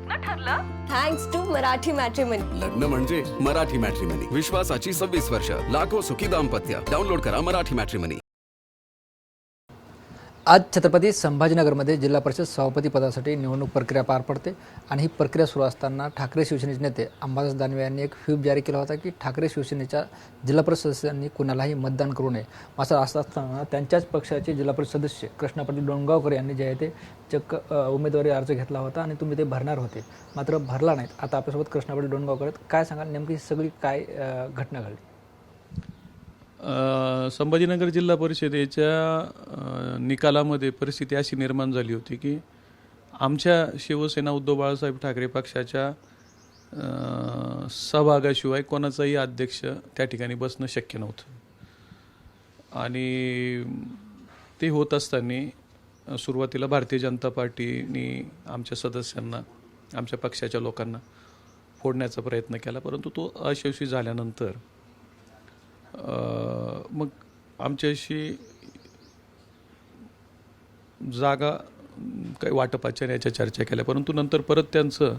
लग्न ठरलं? Thanks to Marathi matrimony. लग्न म्हणजे मराठी मॅट्रिमनी. विश्वासाची 26 वर्ष. लाखो सुखी दाम्पत्य. डाउनलोड करा मराठी मॅट्रिमनी. आज छत्रपती संभाजीनगरमध्ये जिल्हा परिषद सभापती पदासाठी निवडणूक प्रक्रिया पार पडते आणि ही प्रक्रिया सुरू असताना ठाकरे शिवसेनेचे नेते अंबादास दानवे यांनी एक व्हीप जारी केला होता की ठाकरे शिवसेनेच्या जिल्हा परिषद सदस्यांनी कुणालाही मतदान करू नये. असं असताना त्यांच्याच पक्षाचे जिल्हा परिषद सदस्य कृष्णा पाटील डोणगावकर यांनी जे आहे ते चक्क उमेदवारी अर्ज घेतला होता आणि तुम्ही ते भरणार होते, मात्र भरला नाहीत. आता आपल्यासोबत कृष्णा पाटील डोणगावकर आहेत. काय सांगाल, नेमकी सगळी काय घटना घडली? संभाजीनगर जिल्हा परिषदेच्या निकालामध्ये परिस्थिती अशी निर्माण झाली होती की आमच्या शिवसेना उद्धव बाळासाहेब ठाकरे पक्षाच्या सहभागाशिवाय कोणाचाही अध्यक्ष त्या ठिकाणी बसणं शक्य नव्हतं. आणि ते होत असताना सुरुवातीला भारतीय जनता पार्टीने आमच्या सदस्यांना, आमच्या पक्षाच्या लोकांना फोडण्याचा प्रयत्न केला, परंतु तो अयशस्वी झाल्यानंतर मग आमच्याशी जागा काही वाटपाच्या याच्या चर्चा केल्या, परंतु नंतर परत त्यांचं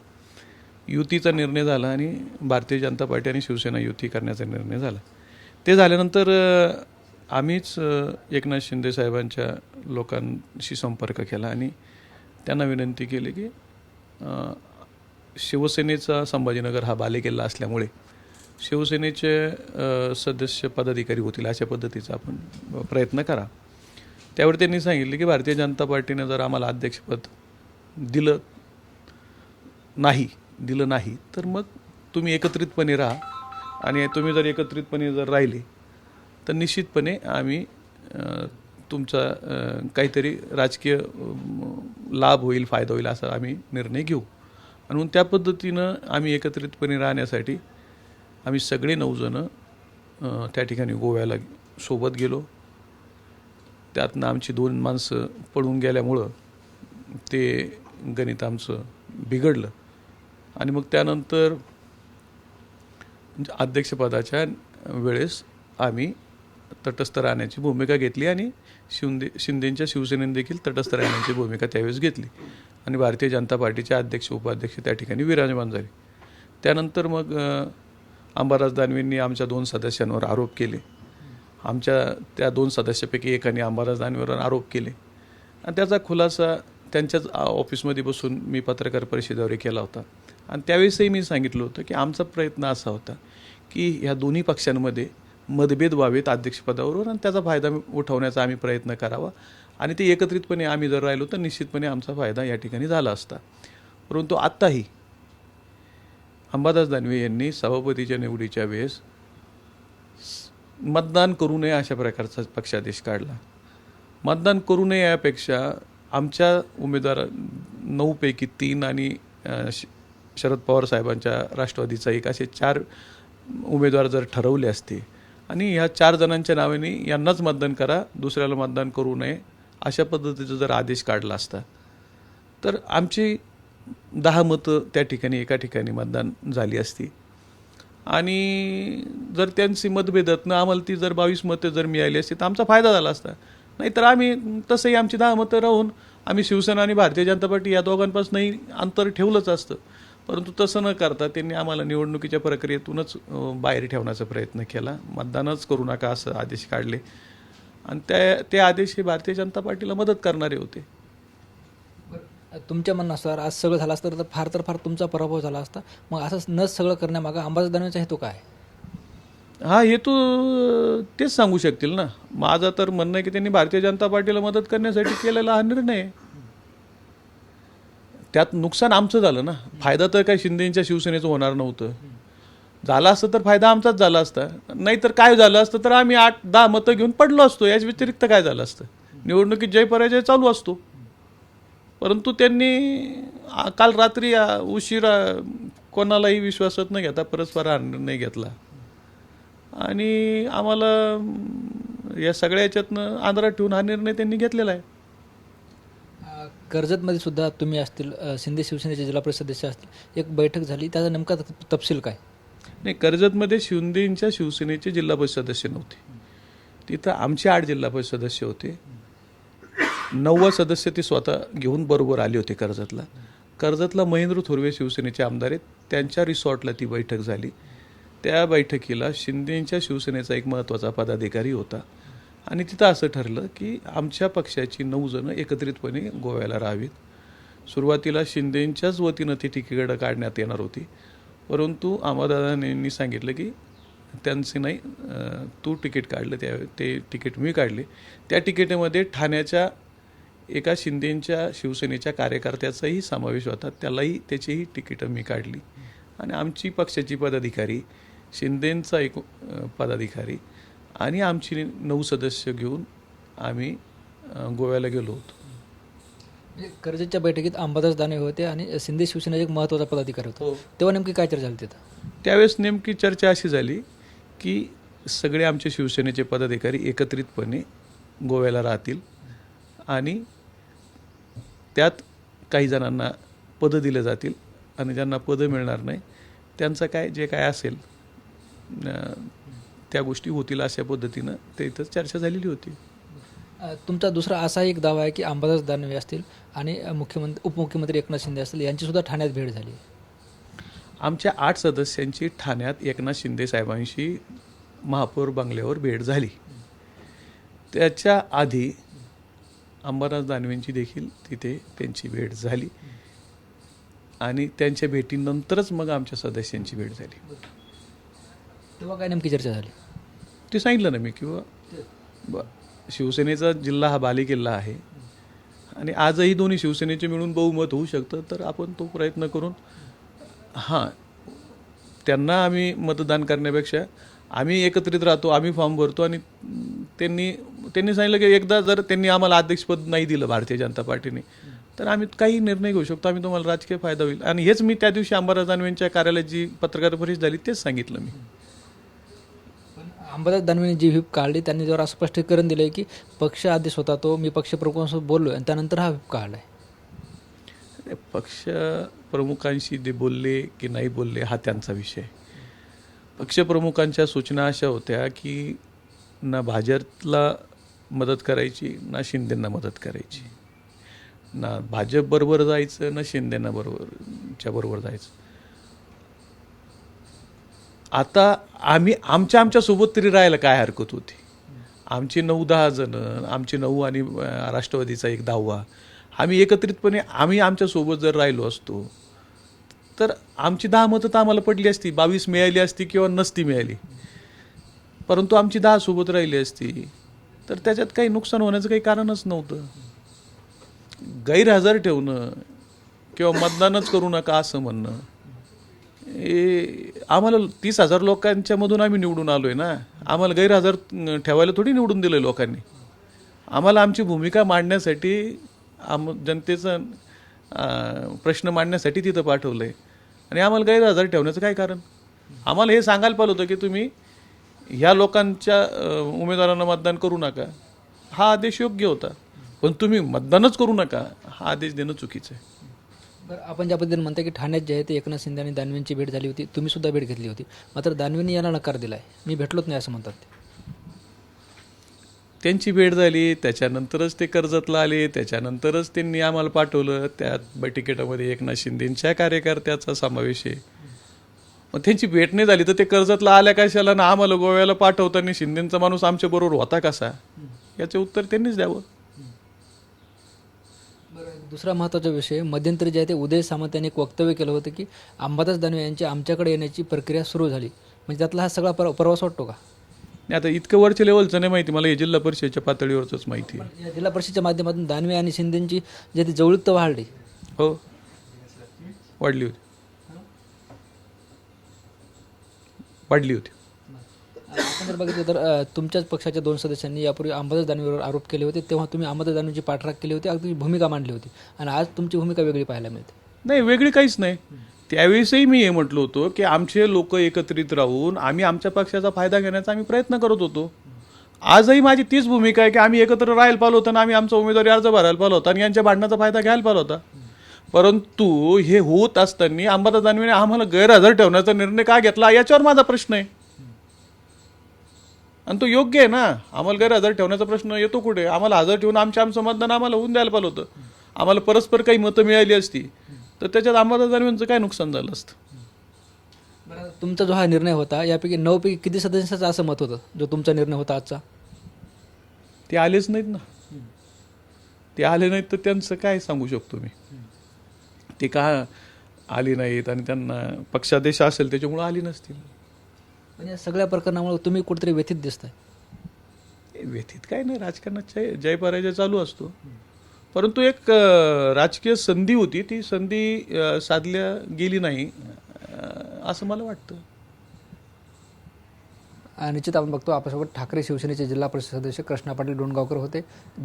युतीचा निर्णय झाला आणि भारतीय जनता पार्टी आणि शिवसेना युती करण्याचा निर्णय झाला. ते झाल्यानंतर आम्हीच एकनाथ शिंदे साहेबांच्या लोकांशी संपर्क केला आणि त्यांना विनंती केली की शिवसेनेचा संभाजीनगर हा बालेकिल्ला असल्यामुळे शिवसेनेचे सदस्य पदाधिकारी होतील अशा पद्धतीचा आपण प्रयत्न करा. त्यावर त्यांनी सांगितले की भारतीय जनता पार्टीने जर आम्हाला अध्यक्षपद दिलं नाही तर मग तुम्ही एकत्रितपणे राहा आणि तुम्ही जर एकत्रितपणे जर राहिले तर निश्चितपणे आम्ही तुमचा काहीतरी राजकीय लाभ होईल, फायदा होईल असा आम्ही निर्णय घेऊ. आणि त्या पद्धतीनं आम्ही एकत्रितपणे राहण्यासाठी आम्ही सगळे 9 जणं त्या ठिकाणी गोव्याला सोबत गेलो. त्यातनं आमची 2 माणसं पळून गेल्यामुळं ते गणित आमचं बिघडलं आणि मग त्यानंतर अध्यक्षपदाच्या वेळेस आम्ही तटस्थ राहण्याची भूमिका घेतली आणि शिंदेंच्या शिवसेनेने देखील तटस्थ राहण्याची भूमिका त्यावेळेस घेतली आणि भारतीय जनता पार्टीचे अध्यक्ष उपाध्यक्ष त्या ठिकाणी विराजमान झाले. त्यानंतर मग अंबादास दानवेंनी आमच्या 2 सदस्यांवर आरोप केले. आमच्या त्या 2 सदस्यापैकी एकाने अंबादास दानवेवर आरोप केले आणि त्याचा खुलासा त्यांच्याच ऑफिसमध्ये बसून मी पत्रकार परिषदेवर केला होता. आणि त्यावेळेसही मी सांगितलं होतं की आमचा प्रयत्न असा होता की ह्या दोन्ही पक्षांमध्ये मतभेद व्हावेत अध्यक्षपदावर आणि त्याचा फायदा उठवण्याचा आम्ही प्रयत्न करावा आणि ते एकत्रितपणे आम्ही जर राहिलो तर निश्चितपणे आमचा फायदा या ठिकाणी झाला असता. परंतु आत्ताही अंबादास दानवे यांनी सभापतीच्या निवडीच्या वेळेस मतदान करू नये अशा प्रकारचा पक्षादेश काढला. मतदान करू नये यापेक्षा आमच्या उमेदवार 9 पैकी 3 आणि शरद पवार साहेबांच्या राष्ट्रवादीचा एक असे 4 उमेदवार जर ठरवले असते आणि ह्या 4 जणांच्या नावाने यांनाच मतदान करा, दुसऱ्याला मतदान करू नये अशा पद्धतीचा जर आदेश काढला असता तर आमची 10 मतं त्या ठिकाणी एका ठिकाणी मतदान झाली असती आणि जर त्यांची मतभेदातनं आम्हाला ती जर 22 मतं जर मिळाली असती तर आमचा फायदा झाला असता. नाहीतर आम्ही तसंही आमची 10 मतं राहून आम्ही शिवसेना आणि भारतीय जनता पार्टी या दोघांपासूनही अंतर ठेवलंच असतं. परंतु तसं न करता त्यांनी आम्हाला निवडणुकीच्या प्रक्रियेतूनच बाहेर ठेवण्याचा प्रयत्न केला. मतदानच करू नका असं आदेश काढले आणि ते आदेश हे भारतीय जनता पार्टीला मदत करणारे होते. तुमच्या म्हणण्यानुसार आज सगळं झालं असतं तर फार तुमचा पराभव झाला असता. मग असं न सगळं करण्यामागं अंबादास दानवेंचा हेतू काय? हा हेतू तेच सांगू शकतील ना. माझं तर म्हणणं आहे की त्यांनी भारतीय जनता पार्टीला मदत करण्यासाठी केलेला हा निर्णय आहे. त्यात नुकसान आमचं झालं ना, फायदा तर काय शिंदेच्या शिवसेनेचं होणार नव्हतं. झाला असतं तर फायदा आमचाच झाला असता. नाहीतर काय झालं असतं तर आम्ही 8-10 मतं घेऊन पडलो असतो. याच व्यतिरिक्त काय झालं असतं? निवडणुकीत जय पराजय चालू असतो. परंतु त्यांनी काल रात्री उशिरा कोणालाही विश्वासात न घेता परस्पर हा निर्णय घेतला आणि आम्हाला या सगळ्या याच्यातनं आंध्रात ठेवून हा निर्णय त्यांनी घेतलेला आहे. कर्जतमध्ये सुद्धा तुम्ही असतील, शिंदे शिवसेनेचे जिल्हा परिषद सदस्य असतील, एक बैठक झाली, त्याचा नेमका तपशील काय? नाही, कर्जतमध्ये शिंदेच्या शिवसेनेचे जिल्हा परिषद सदस्य नव्हते. तिथं आमचे 8 जिल्हा परिषद सदस्य होते. 9वा सदस्य ते स्वतः घेऊन बरोबर आले होते कर्जतला. कर्जतला महेंद्र थोरवे शिवसेनेचे आमदार आहेत, त्यांच्या रिसॉर्टला ती बैठक झाली. त्या बैठकीला शिंदेंच्या शिवसेनेचा एक महत्त्वाचा पदाधिकारी होता आणि तिथं असं ठरलं की आमच्या पक्षाची 9 जणं एकत्रितपणे गोव्याला राहावीत. सुरुवातीला शिंदेंच्याच वतीनं ती तिकीट काढण्यात येणार होती, परंतु अमरदादांनी सांगितलं की त्यांचे नाही, तू तिकीट काढलं, ते तिकीट मी काढले. त्या तिकीटमध्ये ठाण्याच्या एका शिंदेंच्या शिवसेनेच्या कार्यकर्त्याचाही समावेश होता, त्याचीही तिकीटं मी काढली आणि आमची पक्षाची पदाधिकारी, शिंदेंचा एक पदाधिकारी आणि आमची 9 सदस्य घेऊन आम्ही गोव्याला गेलो होतो. म्हणजे कर्जतच्या बैठकीत अंबादास दानवे होते आणि शिंदे शिवसेनेचा एक महत्त्वाचा पदाधिकारी होता. हो. तेव्हा नेमकी काय चर्चा झाली तिथं? त्यावेळेस नेमकी चर्चा अशी झाली की सगळे आमचे शिवसेनेचे पदाधिकारी एकत्रितपणे गोव्याला राहतील आणि त्यात काही जणांना पदं दिले जातील आणि ज्यांना पदं मिळणार नाही त्यांचं जे काय असेल त्या गोष्टी होतील, अशा पद्धतीनं ते इथं चर्चा झालेली होती. तुमचा दुसरा असा एक दावा आहे की अंबादास दानवे असतील आणि उपमुख्यमंत्री एकनाथ शिंदे असतील यांचीसुद्धा ठाण्यात भेट झाली. आमच्या 8 सदस्यांची ठाण्यात एकनाथ शिंदे साहेबांशी महापौर बंगल्यावर भेट झाली. त्याच्या आधी अंबादास दानवेंची देखील तिथे त्यांची भेट झाली आणि त्यांच्या भेटीनंतरच मग आमच्या सदस्यांची भेट झाली. तेव्हा काय नेमकी चर्चा झाली ते सांगितलं ना मी, किंवा शिवसेनेचा जिल्हा हा बालेकिल्ला आहे आणि आजही दोन्ही शिवसेनेचे मिळून बहुमत होऊ शकतं, तर आपण तो प्रयत्न करून त्यांना आम्ही मतदान करण्यापेक्षा आम्ही एकत्रित राहतो, आम्ही फॉर्म भरतो आणि त्यांनी सांगितलं की एकदा जर त्यांनी आम्हाला अध्यक्षपद नाही दिलं भारतीय जनता पार्टीने तर आम्ही काही निर्णय घेऊ शकतो, आम्ही तुम्हाला राजकीय फायदा होईल. आणि हेच मी त्या दिवशी अंबादास दानवेंच्या कार्यालयात जी पत्रकार परिषद झाली तेच सांगितलं मी. अंबादास दानवेंनी जी व्हीप काढली त्यांनी जर असं स्पष्टीकरण दिलं आहे की पक्ष आदेश होता तो, मी पक्षप्रमुखांसोबत बोललो आणि त्यानंतर हा व्हीप काढला आहे. पक्ष प्रमुखांशी ते बोलले की नाही बोलले हा त्यांचा विषय. पक्षप्रमुखांच्या सूचना अशा होत्या की ना भाजपला मदत करायची ना शिंदेंना मदत करायची, ना भाजपबरोबर जायचं ना शिंदेंना बरोबर जायचं. आता आम्ही आमच्या सोबत तरी राहायला काय हरकत होती. आमची 9-10 जणं, आमची 9 आणि राष्ट्रवादीचा एक 10वा, आम्ही एकत्रितपणे आम्ही आमच्यासोबत जर राहिलो असतो तर आमची 10 मतं तर आम्हाला पडली असती, 22 मिळाली असती किंवा नसती मिळाली, परंतु आमची 10 सोबत राहिली असती तर त्याच्यात काही नुकसान होण्याचं काही कारणच नव्हतं. गैरहजर ठेवणं किंवा मतदानच करू नका असं म्हणणं, आम्हाला 30,000 लोकांच्या मधून आम्ही निवडून आलोय ना, आम्हाला गैरहजर ठेवायला थोडी निवडून दिलं लोकांनी. आम्हाला आमची भूमिका मांडण्यासाठी, जनतेचा प्रश्न मांडण्यासाठी तिथं पाठवलं आहे आणि आम्हाला गैरहजर ठेवण्याचं काय कारण. आम्हाला हे सांगायला पाहिलं होतं की तुम्ही ह्या लोकांच्या उमेदवारांना मतदान करू नका, हा आदेश योग्य होता, पण तुम्ही मतदानच करू नका हा आदेश देणं चुकीचं आहे. बरं, आपण ज्या पद्धतीने म्हणता की ठाण्यात जे आहे ते एकनाथ शिंदे आणि दानवेंची भेट झाली होती, तुम्ही सुद्धा भेट घेतली होती, मात्र दानवेंनी याला नकार दिला आहे, मी भेटलोच नाही असं म्हणतात ते. त्यांची भेट झाली, त्याच्यानंतरच ते कर्जतला आले, त्याच्यानंतरच त्यांनी आम्हाला पाठवलं. त्या बैठकीमध्ये एकनाथ शिंदेंच्या कार्यकर्त्याचा समावेश आहे. मग त्यांची भेट नाही झाली तर ते कर्जतला आल्या कशाला ना आम्हाला गोव्याला पाठवताना शिंदेंचा माणूस आमच्या बरोबर होता कसा, याचे उत्तर त्यांनीच द्यावं. दुसरा महत्त्वाचा विषय, मध्यंतरी जे आहे ते उदय सामंत यांनी एक वक्तव्य केलं होतं की अंबादास दानवे यांची आमच्याकडे येण्याची प्रक्रिया सुरू झाली, म्हणजे त्यातला हा सगळा प्रवास वाटतो का? आता इतकं वरच्या लेवलचं नाही माहिती मला, हे जिल्हा परिषदेच्या पातळीवरच माहिती आहे. या जिल्हा परिषदेच्या माध्यमातून दानवे आणि शिंदेंची जे ती जवळीकता वाढली. हो, वाढली होती. आपण जर बघितलं तर तुमच्याच पक्षाच्या 2 सदस्यांनी यापूर्वी अंबादास दानवेवर आरोप केले होते, तेव्हा तुम्ही अंबादास दानवेची पाठराख केली होती, अगदी भूमिका मांडली होती, आणि आज तुमची भूमिका वेगळी पाहायला मिळते. नाही, वेगळी काहीच नाही. त्यावेळेसही मी हे म्हटलं होतं की आमचे लोक एकत्रित राहून आम्ही आमच्या पक्षाचा फायदा घेण्याचा आम्ही प्रयत्न करत होतो. आजही माझी तीच भूमिका आहे की आम्ही एकत्र राहायला पाहिलं होतं आणि आम्ही आमचा उमेदवारी अर्ज भरायला पाहिलं होता आणि यांच्या भांडणाचा फायदा घ्यायला पाहिला होता. परंतु हे होत असताना अंबादास दानवेने आम्हाला गैरहजर ठेवण्याचा निर्णय का घेतला याच्यावर माझा प्रश्न आहे. आणि तो योग्य आहे ना, आम्हाला गैरहजर ठेवण्याचा प्रश्न येतो कुठे. आम्हाला हजर ठेवून आमचं मतदान आम्हाला होऊन द्यायला पाहिलं होतं. आम्हाला परस्पर काही मतं मिळाली असती तर त्याच्यात अंबादास दानवेंचं काय नुकसान झालं असतं? बरं, तुमचा जो हा निर्णय होता यापैकी 9 पैकी किती सदस्यांचं असं मत होतं जो तुमचा निर्णय होता आजचा? ते आलेच नाहीत ना. ते आले नाहीत तर त्यांचं काय सांगू शकतो मी. ते का आले नाहीत आणि त्यांना पक्षादेश असेल त्याच्यामुळे आली नसतील. म्हणजे सगळ्या प्रकरणामुळे तुम्ही कुठेतरी व्यथित दिसताय. व्यथित काय नाही, राजकारणात जय पराजय चालू असतो. परंतु एक राजकीय संधी होती, ती संधी साधल्या गेली नाही असं मला वाटतं. निश्चित आपण बघतो आपल्यासोबत ठाकरे शिवसेनेचे जिल्हा परिषद सदस्य कृष्णा पाटील डोणगावकर होते,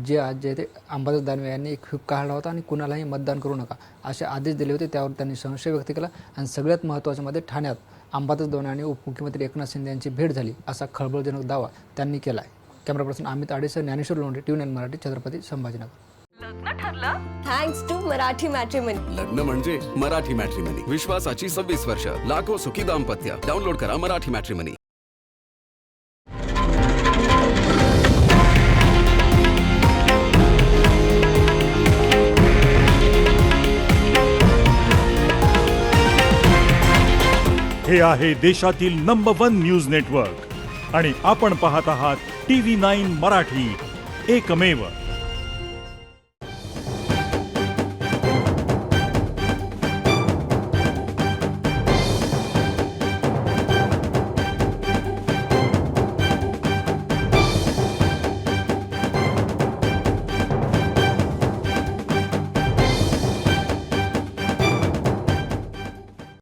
जे आज जे ते अंबादास दानवे यांनी एक व्हीप काढला होता आणि कुणालाही मतदान करू नका असे आदेश दिले होते. त्यावर त्यांनी संशय व्यक्त केला आणि सगळ्यात महत्त्वाचं मध्ये ठाण्यात अंबादास दानवे आणि उपमुख्यमंत्री एकनाथ शिंदे यांची भेट झाली असा खळबळजनक दावा त्यांनी केला आहे. कॅमेरा पर्सन अमित आडेसह ज्ञानेश्वर लोंढे, TVN मराठी, छत्रपती संभाजीनगर. लग्न ठरलं थँक्स टू मराठी मॅट्रिमनी. लग्न म्हणजे मराठी मॅट्रिमनी. विश्वासाची 26 वर्ष, लाखो सुखी दाम्पत्य. डाउनलोड करा मराठी मॅट्रिमनी. हे आहे देशातील नंबर 1 न्यूज नेटवर्क आणि आपण पाहत आहात TV9 मराठी, एकमेव.